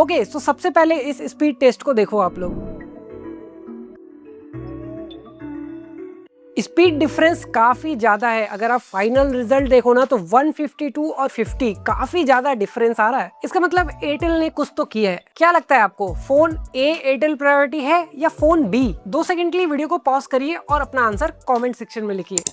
Okay, सो सबसे पहले इस स्पीड टेस्ट को देखो आप लोग। स्पीड डिफरेंस काफी ज्यादा है। अगर आप फाइनल रिजल्ट देखो ना तो 152 और 50 काफी ज्यादा डिफरेंस आ रहा है। इसका मतलब एयरटेल ने कुछ तो किया है। क्या लगता है आपको, फोन ए एयरटेल प्रायोरिटी है या फोन बी? 2 सेकंड के लिए वीडियो को पॉज करिए और अपना आंसर कमेंट सेक्शन में लिखिए।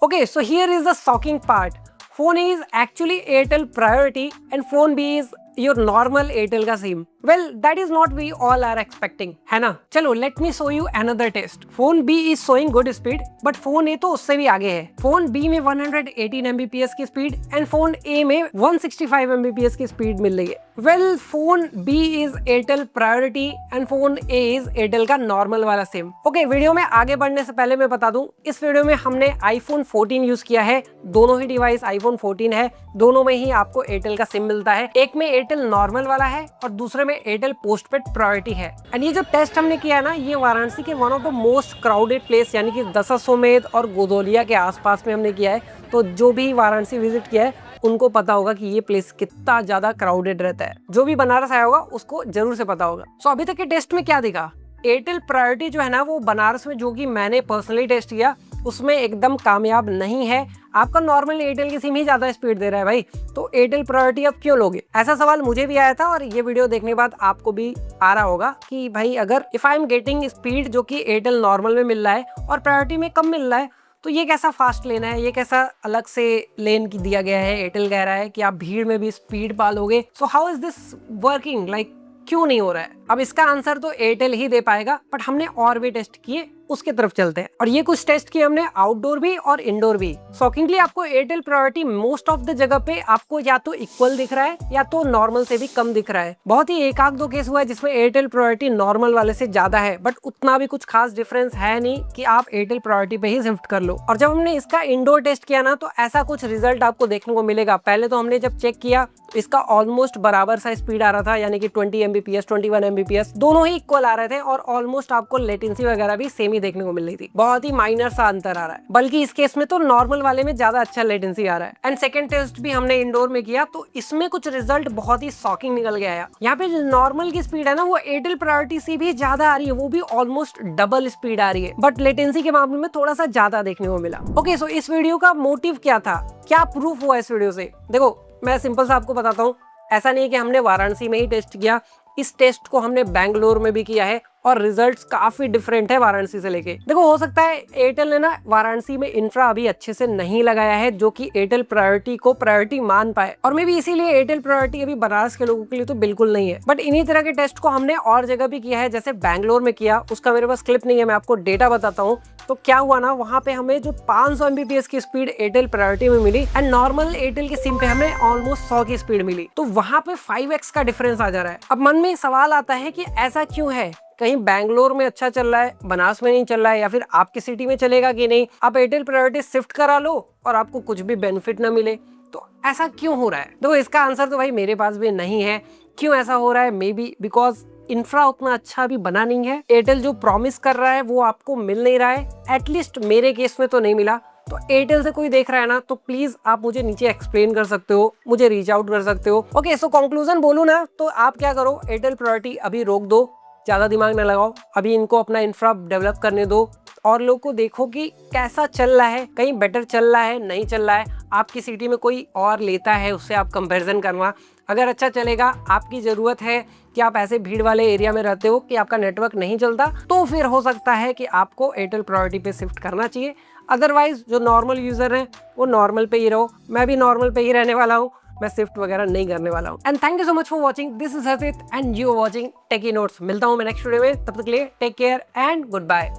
Okay, so here is the shocking part. Phone A is actually Airtel priority and phone B is your normal Airtel का sim. Well that is not we all are expecting, है ना? चलो let me show you another test. Phone B is showing good speed but phone A तो उससे भी आगे है। Phone B में 118 Mbps की स्पीड एंड फोन ए में 165 Mbps की स्पीड मिल रही है। Well phone B is Airtel priority and phone A is Airtel का नॉर्मल वाला सिम। ओके, वीडियो में आगे बढ़ने से पहले मैं बता दूं, इस वीडियो में हमने आईफोन 14 यूज किया है। दोनों ही डिवाइस आईफोन 14 है, दोनों में ही आपको एयरटेल का सिम मिलता है। एक में एयरटेल नॉर्मल वाला है और दूसरे में एयरटेल पोस्टपेड प्रायोरिटी है। एंड ये जो टेस्ट हमने किया ना, ये वाराणसी के one of the most crowded place यानी कि दशाश्वमेध और गोदोलिया के आसपास में हमने किया है। तो जो भी वाराणसी विजिट किया है उनको पता होगा कि ये प्लेस कितना ज्यादा क्राउडेड रहता है। जो भी बनारस आया होगा उसको जरूर से पता होगा। सो अभी तक के टेस्ट में क्या दिखा, एयरटेल प्रायोरिटी जो है ना वो बनारस में, जो कि मैंने पर्सनली टेस्ट किया, उसमें एकदम कामयाब नहीं है। आपका नॉर्मल एयरटेल की सिम ही ज्यादा स्पीड दे रहा है भाई, तो एयरटेल प्रायोरिटी अब क्यों लोगे? ऐसा सवाल मुझे भी आया था और ये वीडियो देखने के बाद आपको भी आ रहा होगा कि भाई अगर if I am getting speed जो कि एयरटेल नॉर्मल में मिल रहा है और प्रायोरिटी में कम मिल रहा है, तो ये कैसा फास्ट लेना है, ये कैसा अलग से लेन की दिया गया है। एयरटेल कह रहा है कि आप भीड़ में भी स्पीड पालोगे। So how is this working, like क्यों नहीं हो रहा है? अब इसका आंसर तो एयरटेल ही दे पाएगा, बट हमने और भी टेस्ट किए, उसके तरफ चलते हैं। और ये कुछ टेस्ट किए हमने आउटडोर भी और इंडोर भी। शॉकिंगली आपको Airtel priority most of the जगह पे आपको या तो इक्वल दिख रहा है या तो नॉर्मल से भी कम दिख रहा है। बहुत ही एक आध दो केस हुआ है जिसमें एयरटेल प्रायोरिटी नॉर्मल वाले से ज्यादा है, बट उतना भी कुछ खास डिफरेंस है नहीं कि आप एयरटेल प्रायोरिटी पे ही शिफ्ट कर लो। और जब हमने इसका इंडोर टेस्ट किया ना, तो ऐसा कुछ रिजल्ट आपको देखने को मिलेगा। पहले तो हमने जब चेक किया इसका ऑलमोस्ट बराबर सा स्पीड आ रहा था, यानी कि 20 Mbps 21 Mbps दोनों ही इक्वल आ रहे थे और ऑलमोस्ट आपको लेटेंसी वगैरह भी सेम ही देखने को मिल रही थी। बहुत ही माइनर सा अंतर आ रहा है, बल्कि इस केस में तो नॉर्मल वाले में ज्यादा अच्छा लेटेंसी आ रहा है। एंड सेकंड टेस्ट भी हमने इंडोर में किया, तो इसमें कुछ रिजल्ट बहुत ही शॉकिंग निकल गया है। यहाँ पे जो नॉर्मल की स्पीड है ना, वो एयरटेल प्रायोरिटी से भी ज्यादा आ रही है, वो भी ऑलमोस्ट डबल स्पीड आ रही है, बट लेटेंसी के मामले में थोड़ा सा ज्यादा देखने को मिला। ओके, सो इस वीडियो का मोटिव क्या था, क्या प्रूफ हुआ इस वीडियो से? देखो मैं सिंपल सा आपको बताता हूँ। ऐसा नहीं है कि हमने वाराणसी में ही टेस्ट किया, इस टेस्ट को हमने बैंगलोर में भी किया है और रिजल्ट्स काफी डिफरेंट है वाराणसी से लेके। देखो हो सकता है एयरटेल ने ना वाराणसी में इंफ्रा अभी अच्छे से नहीं लगाया है जो कि एयरटेल प्रायोरिटी को प्रायोरिटी मान पाए, और मे भी इसीलिए एयरटेल प्रायोरिटी अभी बनारस के लोगों के लिए तो बिल्कुल नहीं है। बट इन्हीं तरह के टेस्ट को हमने और जगह भी किया है, जैसे बैंगलोर में किया। उसका मेरे पास क्लिप नहीं है, मैं आपको डेटा बताता हूँ। तो क्या हुआ ना, वहाँ पे हमें जो 500 Mbps की स्पीड एयरटेल प्रायोरिटी में मिली एंड नॉर्मल एयरटेल की सिम पे हमें ऑलमोस्ट 100 की स्पीड मिली। तो वहाँ पे 5x का डिफरेंस आ जा रहा है। अब मन में सवाल आता है कि ऐसा क्यों है? कहीं बैंगलोर में अच्छा चल रहा है, बनारस में नहीं चल रहा है, या फिर आपकी सिटी में चलेगा कि नहीं? आप एयरटेल प्रायोरिटी शिफ्ट करा लो और आपको कुछ भी बेनिफिट ना मिले, तो ऐसा क्यों हो रहा है? देखो इसका आंसर तो भाई मेरे पास भी नहीं है। क्यों ऐसा हो रहा है? मे बी बिकॉज इंफ्रा उतना अच्छा अभी बना नहीं है। एयरटेल जो प्रॉमिस कर रहा है वो आपको मिल नहीं रहा है, एटलीस्ट मेरे केस में तो नहीं मिला। तो एयरटेल से कोई देख रहा है ना, तो प्लीज आप मुझे नीचे एक्सप्लेन कर सकते हो, मुझे रीच आउट कर सकते हो। ओके, सो कंक्लूजन बोलूं ना, तो आप क्या करो, एयरटेल प्रायोरिटी अभी रोक दो, ज्यादा दिमाग ना लगाओ, अभी इनको अपना इंफ्रा डेवलप करने दो और लोग को देखो कि कैसा चल रहा है, कहीं बेटर चल रहा है, नहीं चल रहा है। आपकी सिटी में कोई और लेता है, उससे आप कंपैरिजन करवा। अगर अच्छा चलेगा, आपकी ज़रूरत है कि आप ऐसे भीड़ वाले एरिया में रहते हो कि आपका नेटवर्क नहीं चलता, तो फिर हो सकता है कि आपको एयरटेल प्रायोरिटी पे शिफ्ट करना चाहिए। अदरवाइज जो नॉर्मल यूज़र हैं वो नॉर्मल पे ही रहो। मैं भी नॉर्मल पे ही रहने वाला हूँ, मैं शिफ्ट वगैरह नहीं करने वाला हूँ। And thank you so much for watching. This is Harshit and you are watching Techy Notes. मिलता हूँ मैं नेक्स्ट वीडियो में, तब तक के लिए take care and good bye.